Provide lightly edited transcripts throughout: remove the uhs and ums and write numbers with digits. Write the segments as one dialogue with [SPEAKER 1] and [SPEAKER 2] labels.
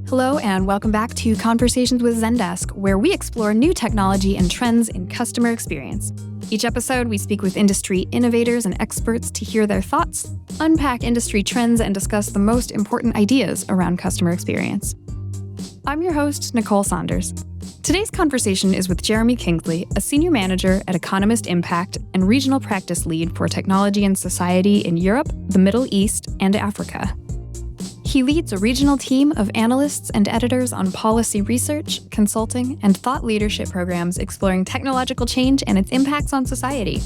[SPEAKER 1] Hello, and welcome back to Conversations with Zendesk, where we explore new technology and trends in customer experience. Each episode, we speak with industry innovators and experts to hear their thoughts, unpack industry trends, and discuss the most important ideas around customer experience. I'm your host, Nicole Saunders. Today's conversation is with Jeremy Kingsley, a senior manager at Economist Impact and regional practice lead for technology and society in Europe, the Middle East, and Africa. He leads a regional team of analysts and editors on policy research, consulting, and thought leadership programs exploring technological change and its impacts on society.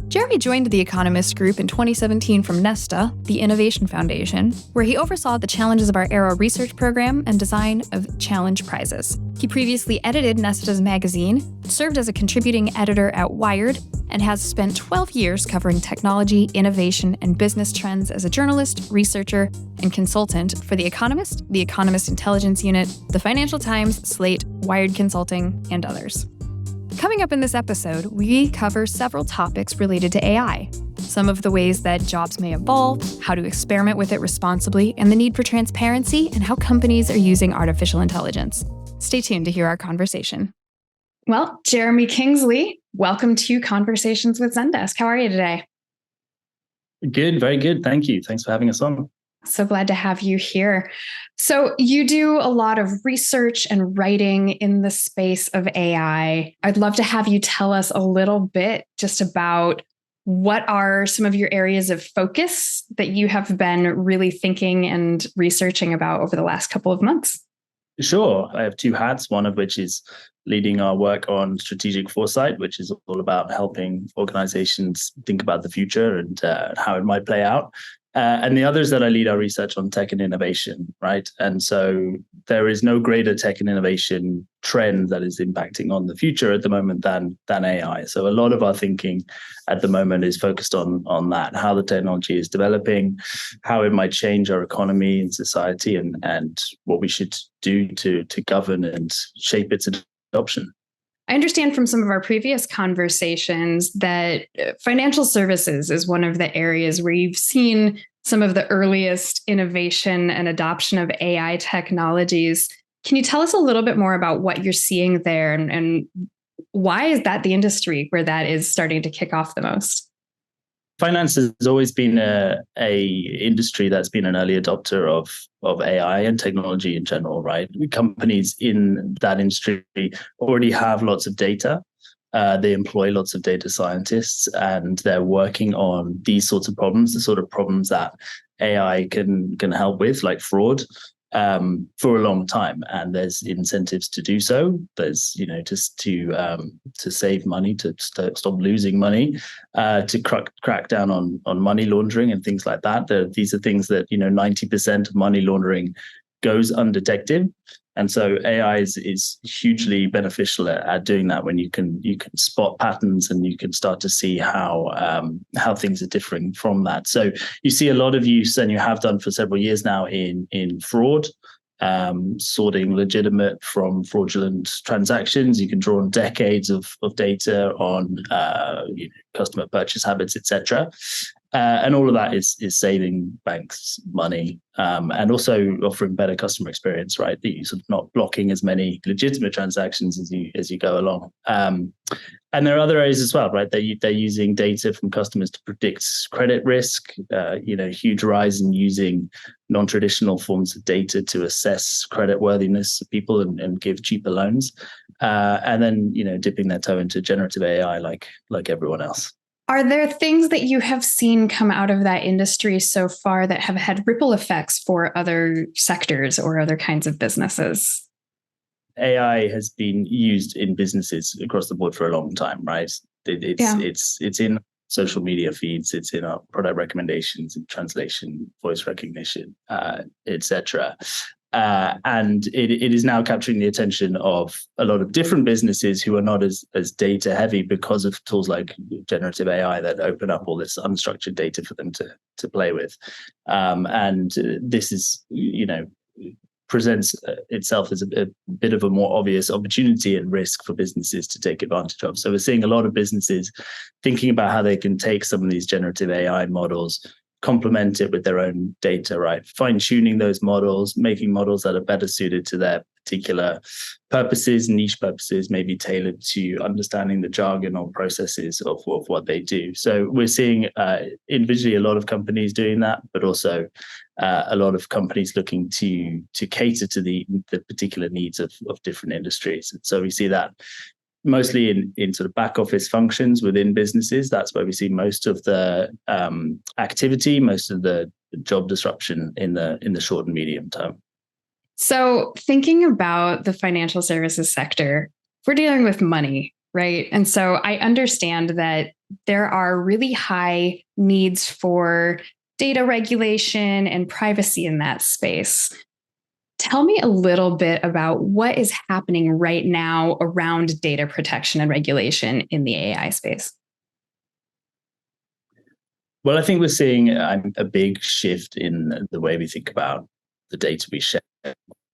[SPEAKER 1] Jeremy joined the Economist Group in 2017 from Nesta, the Innovation Foundation, where he oversaw the Challenges of Our Era research program and design of Challenge Prizes. He previously edited Nesta's magazine, served as a contributing editor at Wired, and has spent 12 years covering technology, innovation, and business trends as a journalist, researcher, and consultant for The Economist, the Economist Intelligence Unit, The Financial Times, Slate, Wired Consulting, and others. Coming up in this episode, we cover several topics related to AI, some of the ways that jobs may evolve, how to experiment with it responsibly, and the need for transparency, and how companies are using artificial intelligence. Stay tuned to hear our conversation. Well, Jeremy Kingsley, welcome to Conversations with Zendesk. How are you today?
[SPEAKER 2] Good, very good. Thank you. Thanks for having us on.
[SPEAKER 1] So glad to have you here. So you do a lot of research and writing in the space of AI. I'd love to have you tell us a little bit just about what are some of your areas of focus that you have been really thinking and researching about over the last couple of months.
[SPEAKER 2] Sure. I have two hats, one of which is leading our work on strategic foresight, which is all about helping organizations think about the future and how it might play out. And the other is that I lead our research on tech and innovation, right? And so there is no greater tech and innovation trend that is impacting on the future at the moment than AI. So a lot of our thinking at the moment is focused on that, how the technology is developing, how it might change our economy and society, and what we should do to govern and shape its adoption.
[SPEAKER 1] I understand from some of our previous conversations that financial services is one of the areas where you've seen some of the earliest innovation and adoption of AI technologies. Can you tell us a little bit more about what you're seeing there and why is that the industry where that is starting to kick off the most?
[SPEAKER 2] Finance has always been a industry that's been an early adopter of AI and technology in general, right? Companies in that industry already have lots of data. They employ lots of data scientists, and they're working on these sorts of problems, the sort of problems that AI can help with, like fraud, for a long time. And there's incentives to do so. There's, just to save money, to stop losing money, to crack down on money laundering and things like that. These are things that, 90% of money laundering goes undetected. And so AI is hugely beneficial at doing that when you can spot patterns and you can start to see how things are differing from that. So you see a lot of use, and you have done for several years now, in fraud, sorting legitimate from fraudulent transactions. You can draw on decades of data on customer purchase habits, etc. And all of that is saving banks money, and also offering better customer experience, right? That you're sort of not blocking as many legitimate transactions as you go along. And there are other areas as well, right? They're using data from customers to predict credit risk. Huge rise in using non-traditional forms of data to assess credit worthiness of people and give cheaper loans. And then dipping their toe into generative AI like everyone else.
[SPEAKER 1] Are there things that you have seen come out of that industry so far that have had ripple effects for other sectors or other kinds of businesses?
[SPEAKER 2] AI has been used in businesses across the board for a long time, right? It's in social media feeds, it's in our product recommendations, in translation, voice recognition, etc. And it is now capturing the attention of a lot of different businesses who are not as data heavy because of tools like generative AI that open up all this unstructured data for them to play with. And this is, presents itself as a bit of a more obvious opportunity and risk for businesses to take advantage of. So we're seeing a lot of businesses thinking about how they can take some of these generative AI models, complement it with their own data, right? Fine-tuning those models, making models that are better suited to their particular purposes, niche purposes, maybe tailored to understanding the jargon or processes of what they do. So we're seeing individually a lot of companies doing that, but also a lot of companies looking to cater to the particular needs of different industries. And so we see that mostly in sort of back office functions within businesses. That's where we see most of the activity, most of the job disruption in the short and medium term.
[SPEAKER 1] So thinking about the financial services sector, we're dealing with money, right? And so I understand that there are really high needs for data regulation and privacy in that space. Tell me a little bit about what is happening right now around data protection and regulation in the AI space.
[SPEAKER 2] Well, I think we're seeing a big shift in the way we think about the data we share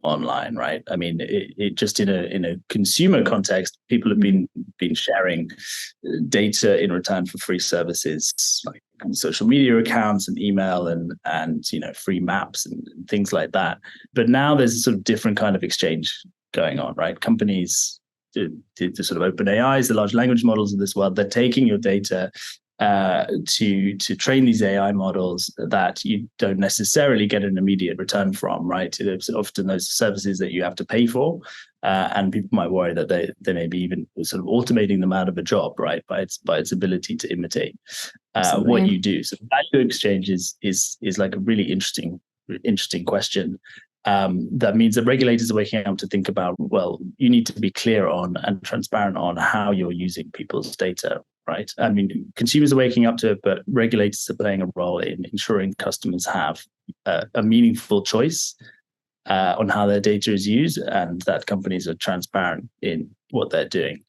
[SPEAKER 2] online, right? I mean, it just in a consumer context, people have been sharing data in return for free services like social media accounts and email and free maps and things like that. But now there's a sort of different kind of exchange going on, right? Companies, the sort of open AIs, the large language models of this world, they're taking your data to train these AI models that you don't necessarily get an immediate return from, right? It's often those services that you have to pay for, and people might worry that they may be even sort of automating them out of a job, right? By its ability to imitate what you do. So value exchange is like a really interesting question. That means that regulators are waking up to think about, well, you need to be clear on and transparent on how you're using people's data, right? I mean, consumers are waking up to it, but regulators are playing a role in ensuring customers have a meaningful choice on how their data is used, and that companies are transparent in what they're doing.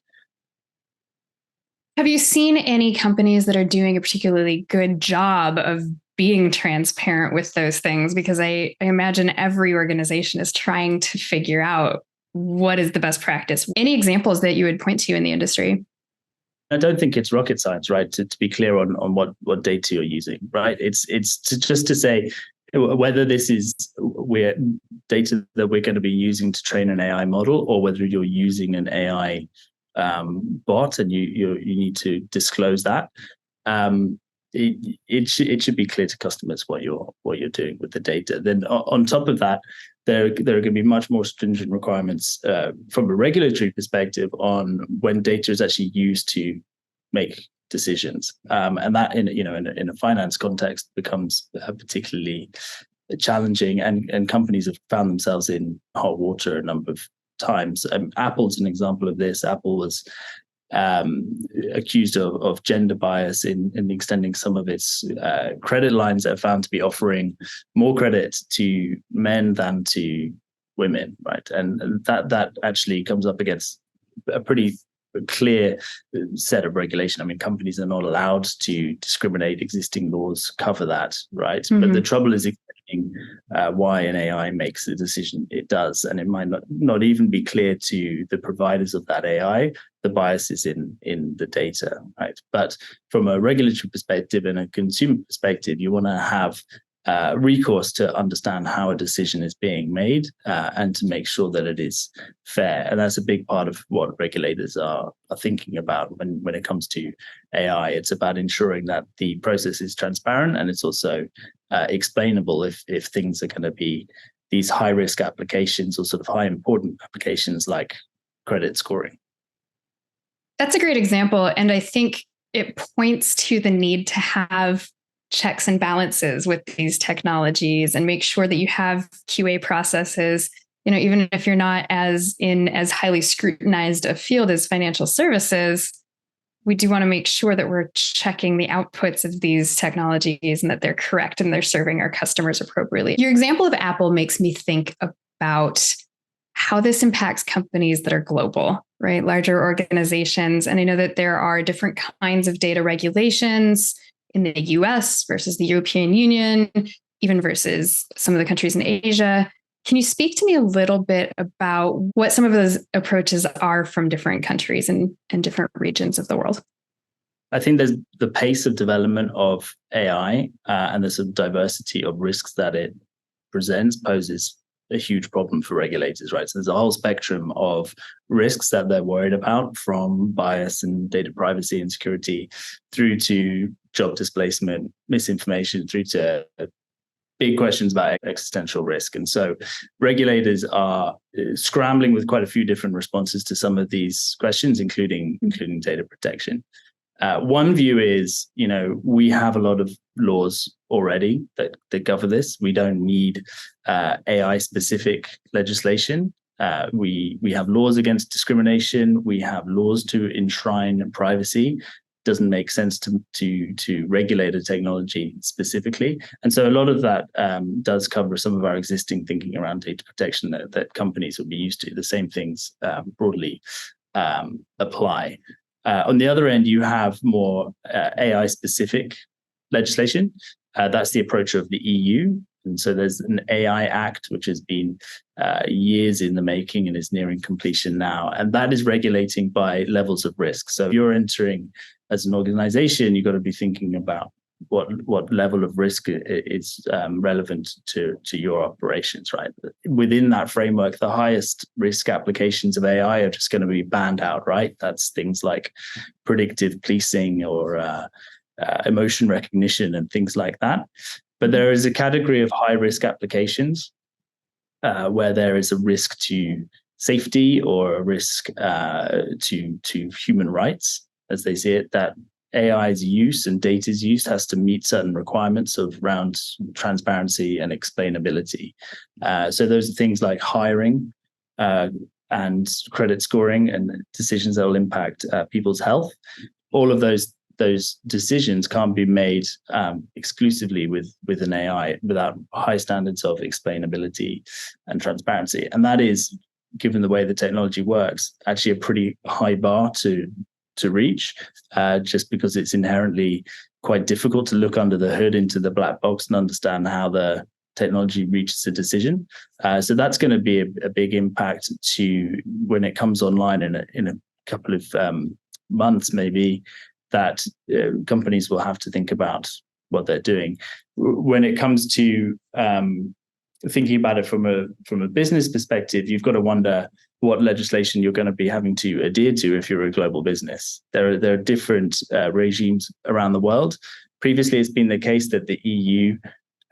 [SPEAKER 1] Have you seen any companies that are doing a particularly good job of being transparent with those things? Because I imagine every organization is trying to figure out what is the best practice. Any examples that you would point to in the industry?
[SPEAKER 2] I don't think it's rocket science, right? To be clear on what data you're using, right? It's just to say whether this is data that we're going to be using to train an AI model, or whether you're using an AI bot and you need to disclose that. It should be clear to customers what you're doing with the data. Then on top of that, there are going to be much more stringent requirements from a regulatory perspective on when data is actually used to make decisions, and that in a finance context becomes particularly challenging. And companies have found themselves in hot water a number of times. Apple's an example of this. Apple was accused of gender bias in extending some of its credit lines that are found to be offering more credit to men than to women, right? And that actually comes up against a pretty clear set of regulation. I mean, companies are not allowed to discriminate. Existing laws cover that, right? Mm-hmm. But the trouble is explaining why an AI makes the decision it does, and it might not even be clear to the providers of that AI the biases in the data, right? But from a regulatory perspective and a consumer perspective, you want to have recourse to understand how a decision is being made and to make sure that it is fair. And that's a big part of what regulators are thinking about when it comes to AI. It's about ensuring that the process is transparent, and it's also explainable if things are going to be these high risk applications or sort of high important applications like credit scoring.
[SPEAKER 1] That's a great example. And I think it points to the need to have checks and balances with these technologies and make sure that you have QA processes. Even if you're not as highly scrutinized a field as financial services, we do want to make sure that we're checking the outputs of these technologies and that they're correct and they're serving our customers appropriately. Your example of Apple makes me think about how this impacts companies that are global, right? Larger organizations. And I know that there are different kinds of data regulations in the US versus the European Union, even versus some of the countries in Asia. Can you speak to me a little bit about what some of those approaches are from different countries and different regions of the world?
[SPEAKER 2] I think there's the pace of development of AI and the sort of diversity of risks that it presents poses a huge problem for regulators, right? So there's a whole spectrum of risks that they're worried about, from bias and data privacy and security through to job displacement, misinformation, through to big questions about existential risk. And so regulators are scrambling with quite a few different responses to some of these questions, including data protection. One view is, we have a lot of laws already that cover this. We don't need AI-specific legislation. We have laws against discrimination. We have laws to enshrine privacy. Doesn't make sense to regulate a technology specifically. And so a lot of that does cover some of our existing thinking around data protection that companies will be used to. The same things broadly apply. On the other end, you have more AI-specific legislation. That's the approach of the EU. And so there's an AI Act, which has been years in the making and is nearing completion now. And that is regulating by levels of risk. So if you're entering as an organization, you've got to be thinking about what level of risk is relevant to your operations, right? Within that framework, the highest risk applications of AI are just going to be banned out, right? That's things like predictive policing or emotion recognition and things like that. But there is a category of high risk applications where there is a risk to safety or a risk to human rights, as they see it, that AI's use and data's use has to meet certain requirements around transparency and explainability. So those are things like hiring and credit scoring and decisions that will impact people's health. All of those decisions can't be made exclusively with an AI without high standards of explainability and transparency. And that is, given the way the technology works, actually a pretty high bar to reach, just because it's inherently quite difficult to look under the hood into the black box and understand how the technology reaches a decision. So that's going to be a big impact to when it comes online in a couple of months, maybe, that companies will have to think about what they're doing. When it comes to thinking about it from a business perspective, you've got to wonder what legislation you're going to be having to adhere to if you're a global business. There are different regimes around the world. Previously, it's been the case that the EU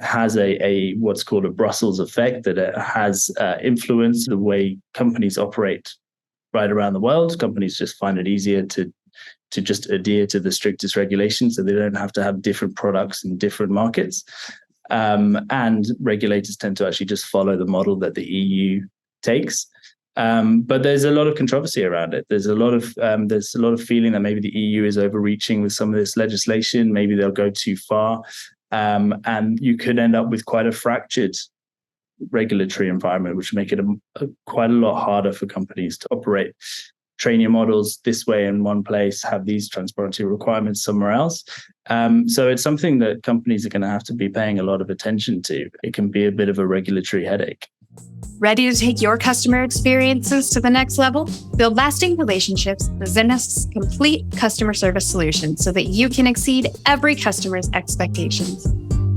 [SPEAKER 2] has a what's called a Brussels effect, that it has influenced the way companies operate right around the world. Companies just find it easier to just adhere to the strictest regulations, so they don't have to have different products in different markets. And regulators tend to actually just follow the model that the EU takes. But there's a lot of controversy around it. There's a lot of feeling that maybe the EU is overreaching with some of this legislation. Maybe they'll go too far, and you could end up with quite a fractured regulatory environment, which make it quite a lot harder for companies to operate. Train your models this way in one place, have these transparency requirements somewhere else. So it's something that companies are going to have to be paying a lot of attention to. It can be a bit of a regulatory headache.
[SPEAKER 1] Ready to take your customer experiences to the next level? Build lasting relationships with Zendesk's complete customer service solution so that you can exceed every customer's expectations.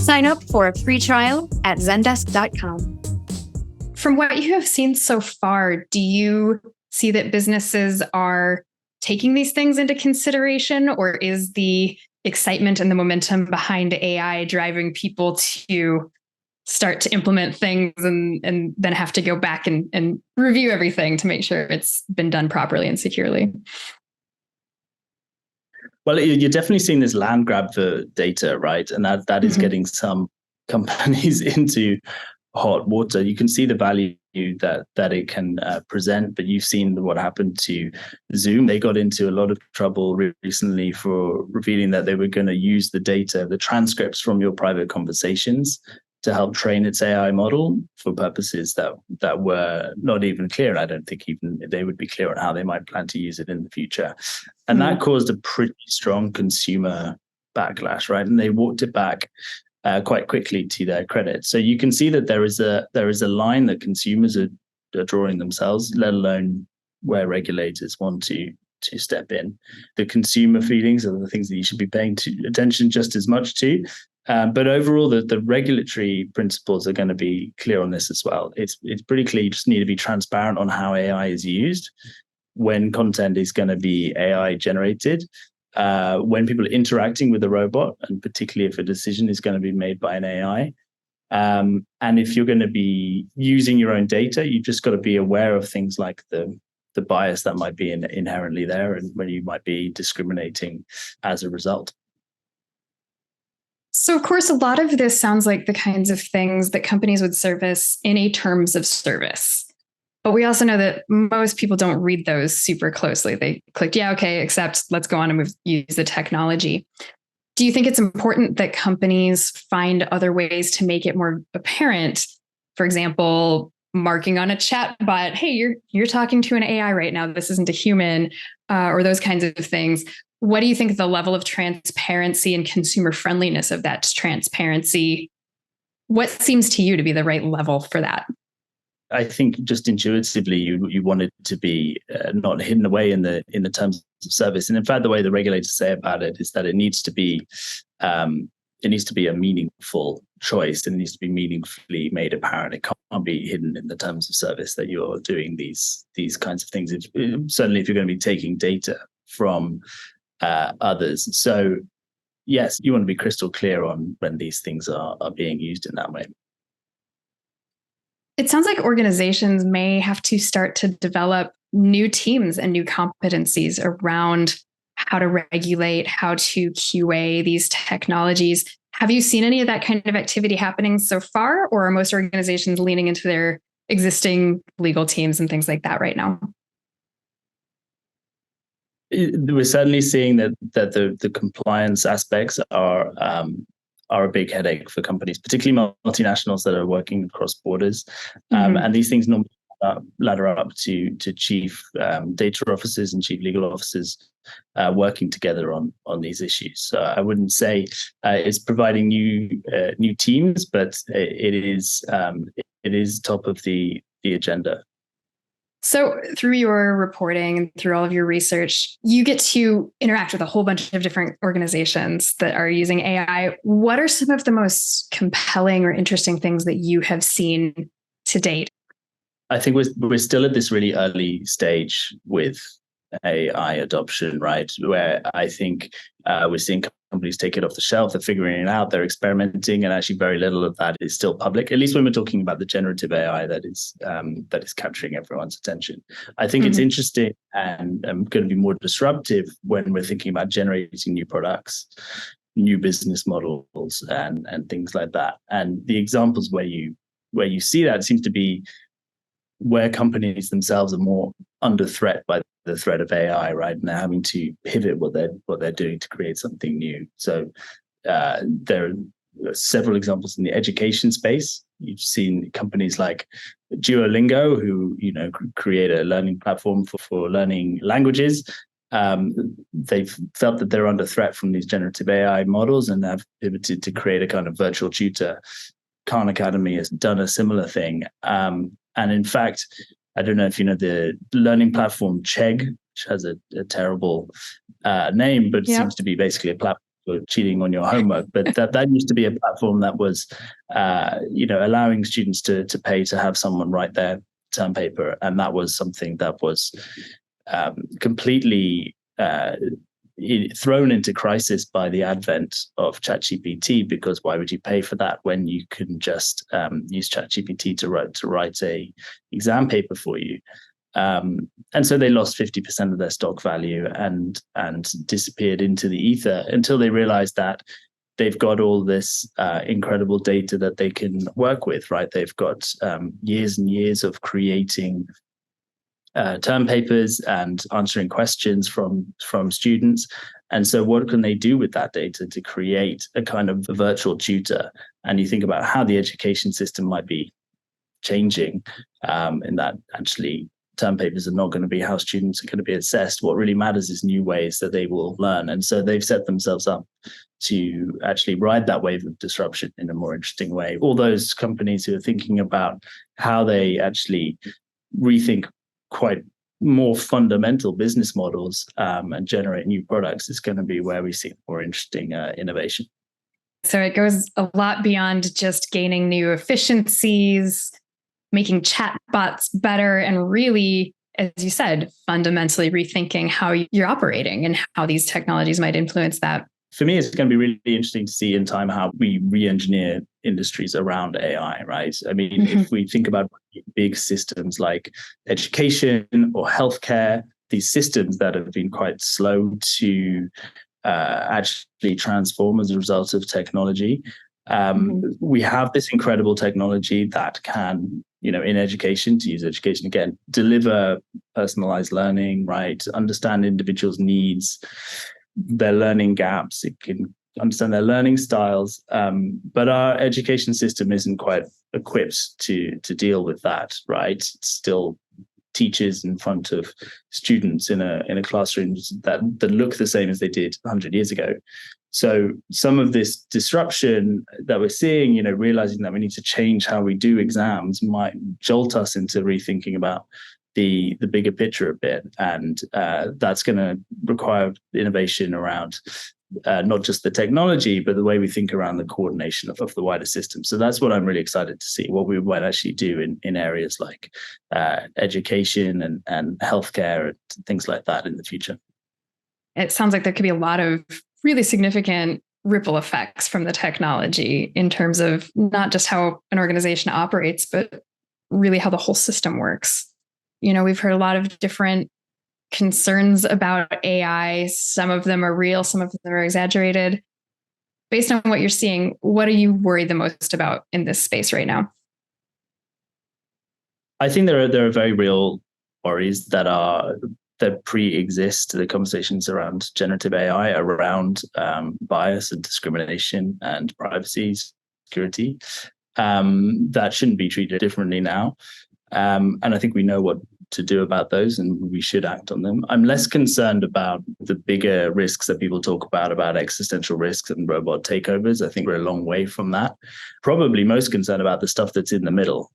[SPEAKER 1] Sign up for a free trial at zendesk.com. From what you have seen so far, do you see that businesses are taking these things into consideration, or is the excitement and the momentum behind AI driving people to start to implement things and then have to go back and review everything to make sure it's been done properly and securely?
[SPEAKER 2] Well, you're definitely seeing this land grab for data, right? And that is getting some companies into hot water. You can see the value that it can present, but you've seen what happened to Zoom. They got into a lot of trouble recently for revealing that they were going to use the data, the transcripts from your private conversations, to help train its AI model for purposes that were not even clear. I don't think even they would be clear on how they might plan to use it in the future. And that caused a pretty strong consumer backlash, right? And they walked it back quite quickly, to their credit. So you can see that there is a line that consumers are drawing themselves, let alone where regulators want to to step in. The consumer feelings are the things that you should be paying attention just as much to. But overall, the regulatory principles are going to be clear on this as well. It's pretty clear. You just need to be transparent on how AI is used, when content is going to be AI generated, when people are interacting with the robot, and particularly if a decision is going to be made by an AI. And if you're going to be using your own data, you've just got to be aware of things like the bias that might be inherently there, and when you might be discriminating as a result.
[SPEAKER 1] So, of course, a lot of this sounds like the kinds of things that companies would service in a terms of service. But we also know that most people don't read those super closely. They click, yeah, okay, accept, let's go on and use the technology. Do you think it's important that companies find other ways to make it more apparent? For example, marking on a chat bot, hey, you're talking to an AI right now. This isn't a human, or those kinds of things. What do you think the level of transparency and consumer friendliness of that transparency? What seems to you to be the right level for that?
[SPEAKER 2] I think just intuitively, you want it to be not hidden away in the terms of service. And in fact, the way the regulators say about it is that it needs to be a meaningful choice, and it needs to be meaningfully made apparent. It can't be hidden in the terms of service that you're doing these kinds of things. Certainly, if you're going to be taking data from others. So yes, you want to be crystal clear on when these things are being used in that way.
[SPEAKER 1] It sounds like organizations may have to start to develop new teams and new competencies around how to regulate, how to QA these technologies. Have you seen any of that kind of activity happening so far, or are most organizations leaning into their existing legal teams and things like that right now?
[SPEAKER 2] We're certainly seeing that the compliance aspects are a big headache for companies, particularly multinationals that are working across borders. And these things normally ladder up to chief data officers and chief legal officers working together on these issues. So I wouldn't say it's providing new teams, but it is top of the agenda.
[SPEAKER 1] So through your reporting and through all of your research, you get to interact with a whole bunch of different organizations that are using AI. What are some of the most compelling or interesting things that you have seen to date?
[SPEAKER 2] I think we're still at this really early stage with AI adoption, right? Where I think we're seeing companies take it off the shelf, they're figuring it out, they're experimenting, and actually very little of that is still public, at least when we're talking about the generative AI that is capturing everyone's attention. I think it's interesting and going to be more disruptive when we're thinking about generating new products, new business models, and things like that. And the examples where you see that seems to be where companies themselves are more under threat by the threat of AI, right? And they're having to pivot what they're doing to create something new. So there are several examples in the education space. You've seen companies like Duolingo, who create a learning platform for learning languages. They've felt that they're under threat from these generative AI models and have pivoted to create a kind of virtual tutor. Khan Academy has done a similar thing. And in fact, I don't know if you know the learning platform Chegg, which has a terrible name, but seems to be basically a platform for cheating on your homework. But that used to be a platform that was, allowing students to pay to have someone write their term paper, and that was something that was completely thrown into crisis by the advent of ChatGPT, because why would you pay for that when you can just use ChatGPT to write a exam paper for you? And so they lost 50% of their stock value and disappeared into the ether until they realized that they've got all this incredible data that they can work with, right? They've got years and years of creating term papers and answering questions from students. And so what can they do with that data to create a kind of a virtual tutor? And you think about how the education system might be changing in that actually term papers are not going to be how students are going to be assessed. What really matters is new ways that they will learn. And so they've set themselves up to actually ride that wave of disruption in a more interesting way. All those companies who are thinking about how they actually rethink quite more fundamental business models and generate new products is going to be where we see more interesting innovation.
[SPEAKER 1] So it goes a lot beyond just gaining new efficiencies, making chatbots better, and really, as you said, fundamentally rethinking how you're operating and how these technologies might influence that.
[SPEAKER 2] For me, it's going to be really interesting to see in time how we re-engineer industries around AI, right? I mean, if we think about big systems like education or healthcare, these systems that have been quite slow to actually transform as a result of technology, we have this incredible technology that can, in education, to use education again, deliver personalized learning, right? Understand individuals' needs, their learning gaps. It can understand their learning styles. But our education system isn't quite equipped to deal with that, right? It's still teachers in front of students in a classroom that look the same as they did 100 years ago. So some of this disruption that we're seeing, realizing that we need to change how we do exams might jolt us into rethinking about the bigger picture a bit. And that's going to require innovation around not just the technology, but the way we think around the coordination of the wider system. So that's what I'm really excited to see, what we might actually do in areas like education and healthcare and things like that in the future.
[SPEAKER 1] It sounds like there could be a lot of really significant ripple effects from the technology in terms of not just how an organization operates, but really how the whole system works. We've heard a lot of different concerns about AI. Some of them are real, some of them are exaggerated. Based on what you're seeing, what are you worried the most about in this space right now?
[SPEAKER 2] I think there are very real worries that pre-exist the conversations around generative AI, around bias and discrimination and privacy, security, that shouldn't be treated differently now. And I think we know what to do about those, and we should act on them. I'm less concerned about the bigger risks that people talk about existential risks and robot takeovers. I think we're a long way from that. Probably most concerned about the stuff that's in the middle,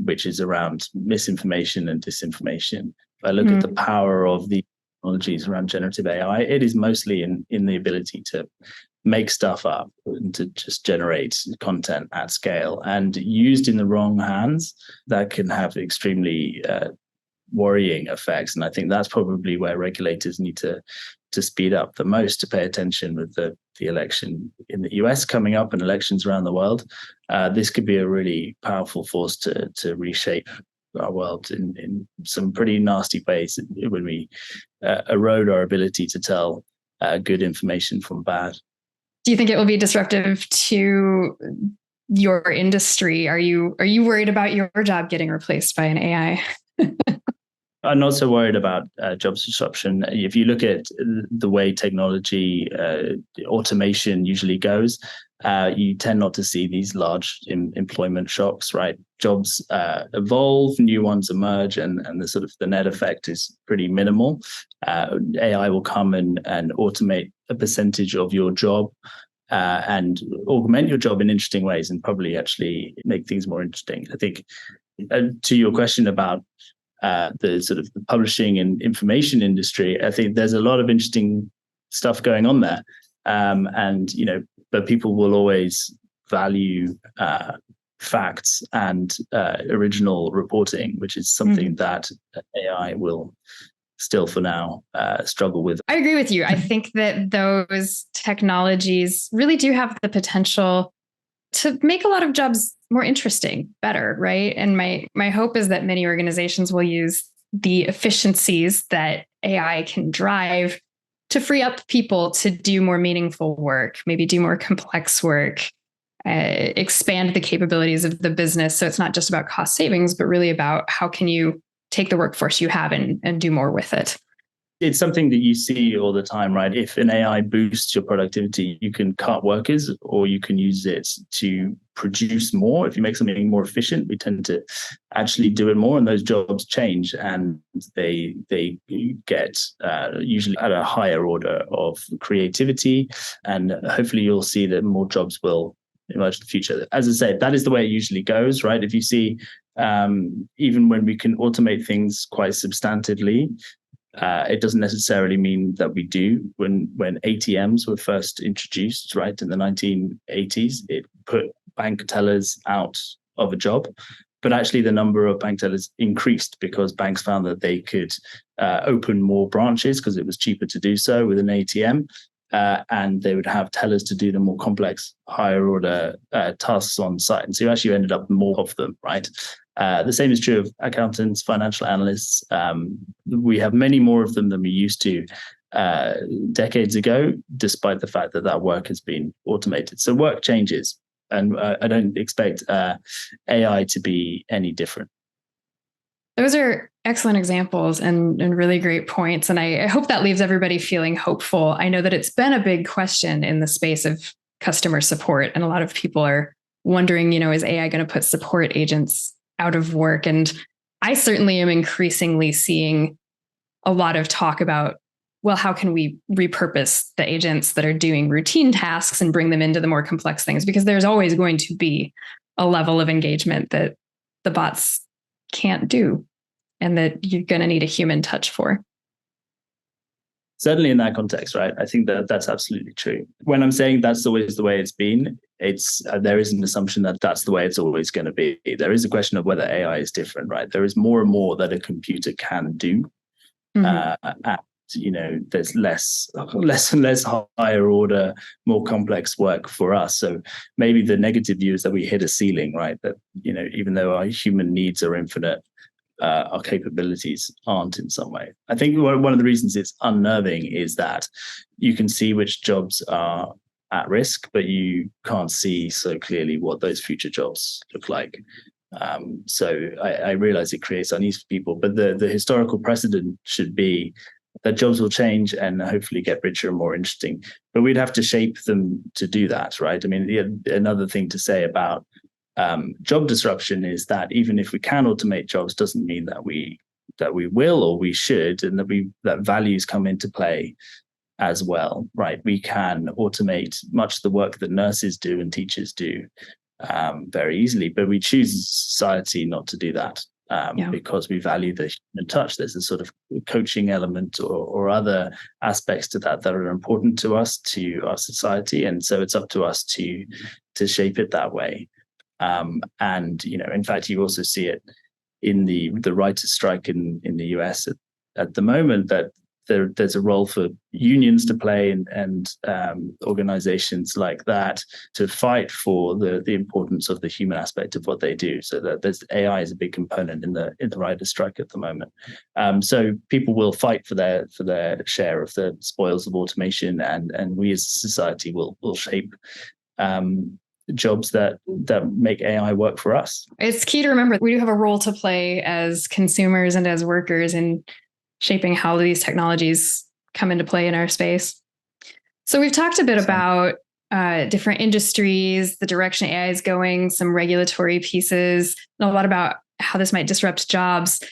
[SPEAKER 2] which is around misinformation and disinformation. If I look at the power of the technologies around generative AI, it is mostly in the ability to make stuff up and to just generate content at scale, and used in the wrong hands, that can have extremely worrying effects. And I think that's probably where regulators need to speed up the most, to pay attention with the election in the US coming up and elections around the world. This could be a really powerful force to reshape our world in some pretty nasty ways when we erode our ability to tell good information from bad.
[SPEAKER 1] Do you think it will be disruptive to your industry? Are you worried about your job getting replaced by an AI?
[SPEAKER 2] I'm not so worried about jobs disruption. If you look at the way technology automation usually goes, you tend not to see these large employment shocks, right? Jobs evolve, new ones emerge, and the net effect is pretty minimal. AI will come and automate a percentage of your job and augment your job in interesting ways, and probably actually make things more interesting. I think to your question about the publishing and information industry, I think there's a lot of interesting stuff going on there. But people will always value facts and original reporting, which is something that AI will still for now struggle with.
[SPEAKER 1] I agree with you. I think that those technologies really do have the potential to make a lot of jobs more interesting, better, right? And my hope is that many organizations will use the efficiencies that AI can drive to free up people to do more meaningful work, maybe do more complex work, expand the capabilities of the business. So it's not just about cost savings, but really about how can you take the workforce you have and do more with it.
[SPEAKER 2] It's something that you see all the time, right? If an AI boosts your productivity, you can cut workers, or you can use it to produce more. If you make something more efficient, we tend to actually do it more, and those jobs change, and they get usually at a higher order of creativity, and hopefully you'll see that more jobs will emerge in the future. As I said, that is the way it usually goes, right? If you see Even when we can automate things quite substantively, it doesn't necessarily mean that we do. When ATMs were first introduced, right, in the 1980s, it put bank tellers out of a job. But actually, the number of bank tellers increased because banks found that they could open more branches because it was cheaper to do so with an ATM. And they would have tellers to do the more complex, higher order tasks on site. And so you actually ended up more of them, right? The same is true of accountants, financial analysts. We have many more of them than we used to decades ago, despite the fact that work has been automated. So work changes. And I don't expect AI to be any different.
[SPEAKER 1] Those are excellent examples and really great points. And I hope that leaves everybody feeling hopeful. I know that it's been a big question in the space of customer support. And a lot of people are wondering, is AI going to put support agents out of work? And I certainly am increasingly seeing a lot of talk about, well, how can we repurpose the agents that are doing routine tasks and bring them into the more complex things? Because there's always going to be a level of engagement that the bots can't do and that you're going to need a human touch for.
[SPEAKER 2] Certainly in that context, right? I think that's absolutely true. When I'm saying that's always the way it's been, there is an assumption that that's the way it's always going to be. There is a question of whether AI is different, right? There is more and more that a computer can do. And there's less and less higher order, more complex work for us. So maybe the negative view is that we hit a ceiling, right? That, even though our human needs are infinite, our capabilities aren't in some way. I think one of the reasons it's unnerving is that you can see which jobs are at risk, but you can't see so clearly what those future jobs look like. So I realize it creates unease for people, but the historical precedent should be that jobs will change and hopefully get richer and more interesting. But we'd have to shape them to do that, right? I mean, another thing to say about job disruption is that even if we can automate jobs, doesn't mean that we will or we should, and that values come into play as well, right? We can automate much of the work that nurses do and teachers do very easily, but we choose as a society not to do that. Because we value the human touch. There's a sort of coaching element or other aspects to that are important to us, to our society. And so it's up to us to shape it that way. And, in fact, you also see it in the writers' strike in the US at the moment, that there's a role for unions to play and organizations like that to fight for the importance of the human aspect of what they do. So that there's AI is a big component in the writers' strike at the moment. So people will fight for their share of the spoils of automation, and we as a society will shape jobs that make AI work for us.
[SPEAKER 1] It's key to remember we do have a role to play as consumers and as workers in shaping how these technologies come into play in our space. So we've talked a bit about different industries, the direction AI is going, some regulatory pieces, and a lot about how this might disrupt jobs.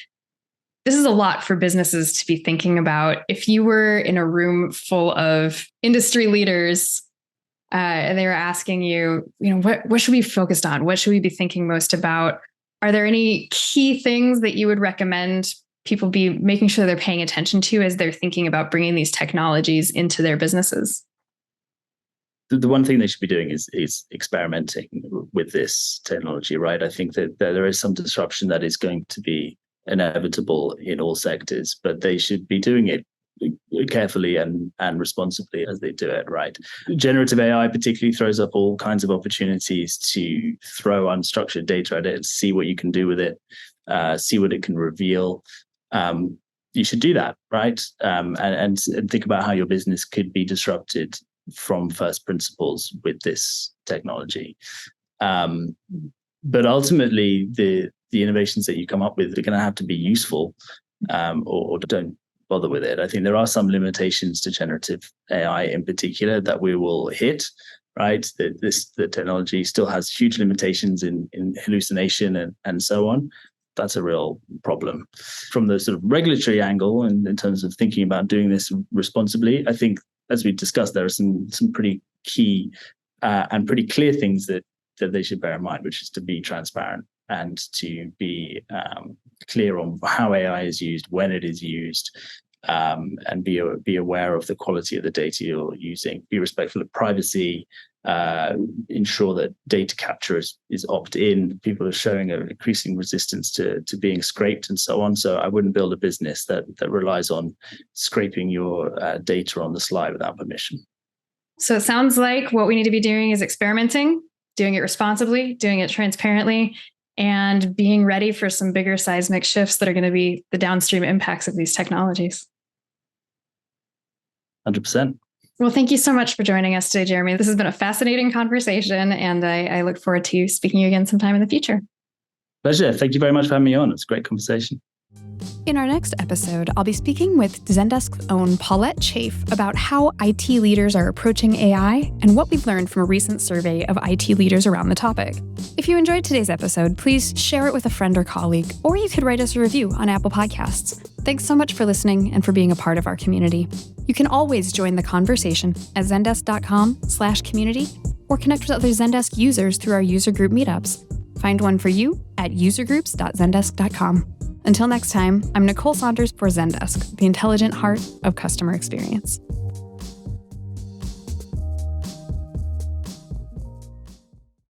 [SPEAKER 1] This is a lot for businesses to be thinking about. If you were in a room full of industry leaders and they were asking you, what should we be focused on? What should we be thinking most about? Are there any key things that you would recommend people be making sure they're paying attention to as they're thinking about bringing these technologies into their businesses?
[SPEAKER 2] The one thing they should be doing is experimenting with this technology, right? I think that there is some disruption that is going to be inevitable in all sectors, but they should be doing it carefully and responsibly as they do it, right? Generative AI particularly throws up all kinds of opportunities to throw unstructured data at it, see what you can do with it, see what it can reveal. You should do that, right? And think about how your business could be disrupted from first principles with this technology. But ultimately, the innovations that you come up with are going to have to be useful, or don't bother with it. I think there are some limitations to generative AI in particular that we will hit, right? The technology still has huge limitations in hallucination and so on. That's a real problem. From the sort of regulatory angle and in terms of thinking about doing this responsibly, I think, as we discussed, there are some pretty key and pretty clear things that they should bear in mind, which is to be transparent and to be clear on how AI is used, when it is used, and be aware of the quality of the data you're using. Be respectful of privacy. Ensure that data capture is opt-in. People are showing an increasing resistance to being scraped and so on. So I wouldn't build a business that relies on scraping your data on the sly without permission.
[SPEAKER 1] So it sounds like what we need to be doing is experimenting, doing it responsibly, doing it transparently, and being ready for some bigger seismic shifts that are going to be the downstream impacts of these technologies.
[SPEAKER 2] 100%.
[SPEAKER 1] Well, thank you so much for joining us today, Jeremy. This has been a fascinating conversation, and I look forward to speaking to you again sometime in the future.
[SPEAKER 2] Pleasure. Thank you very much for having me on. It's a great conversation.
[SPEAKER 1] In our next episode, I'll be speaking with Zendesk's own Paulette Chafe about how IT leaders are approaching AI and what we've learned from a recent survey of IT leaders around the topic. If you enjoyed today's episode, please share it with a friend or colleague, or you could write us a review on Apple Podcasts. Thanks so much for listening and for being a part of our community. You can always join the conversation at zendesk.com/community or connect with other Zendesk users through our user group meetups. Find one for you at usergroups.zendesk.com. Until next time, I'm Nicole Saunders for Zendesk, the intelligent heart of customer experience.